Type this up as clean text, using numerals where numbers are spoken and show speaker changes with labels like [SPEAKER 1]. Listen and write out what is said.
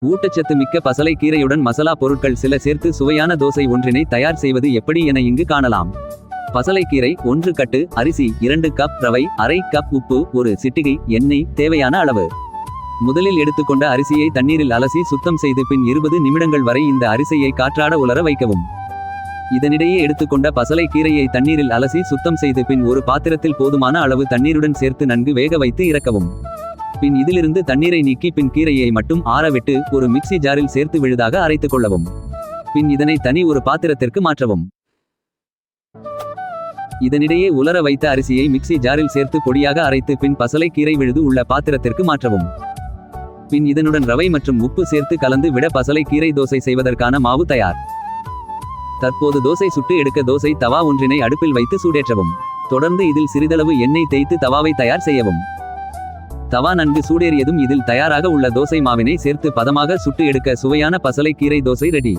[SPEAKER 1] ஊட்டச்சத்து மிக்க பசலை கீரையுடன் மசாலா பொருட்கள் சில சேர்த்து சுவையான தோசை ஒன்றினை தயார் செய்வது எப்படி என இங்கு காணலாம். பசலைக்கீரை 1 கட்டு அரிசி 2 கப் ரவை அரை கப் உப்பு 1 சிட்டிகை எண்ணெய் தேவையான அளவு. முதலில் எடுத்துக்கொண்ட அரிசியை தண்ணீரில் அலசி சுத்தம் செய்து பின் 20 நிமிடங்கள் வரை இந்த அரிசியை காற்றாட உலர வைக்கவும். இதனிடையே எடுத்துக்கொண்ட பசலை கீரையை தண்ணீரில் அலசி சுத்தம் செய்து பின் ஒரு பாத்திரத்தில் போதுமான அளவு தண்ணீருடன் சேர்த்து நன்கு வேக வைத்து இறக்கவும். பின் இதிலிருந்து தண்ணீரை நீக்கி பின் கீரையை மட்டும் ஆறவிட்டு ஒரு மிக்சி ஜாரில் சேர்த்து விழுதாக அரைத்துக் கொள்ளவும். பின் இதனை தனி ஒரு பாத்திரத்திற்கு மாற்றவும். இதனிடையே உலர வைத்த அரிசியை மிக்சி ஜாரில் சேர்த்து பொடியாக அரைத்து பின் பசலை கீரை விழுது உள்ள பாத்திரத்திற்கு மாற்றவும். பின் இதனுடன் ரவை மற்றும் உப்பு சேர்த்து கலந்து விட பசலை கீரை தோசை செய்வதற்கான மாவு தயார். தற்போது தோசை சுட்டு எடுக்க தோசை தவா ஒன்றினை அடுப்பில் வைத்து சூடேற்றவும். தொடர்ந்து இதில் சிறிதளவு எண்ணெய் தேய்த்து தவாவை தயார் செய்யவும். தவா நன்கு சூடேறியதும் இதில் தயாராக உள்ள தோசை மாவினை சேர்த்து பதமாக சுட்டு எடுக்க சுவையான பசலை கீரை தோசை ரெடி.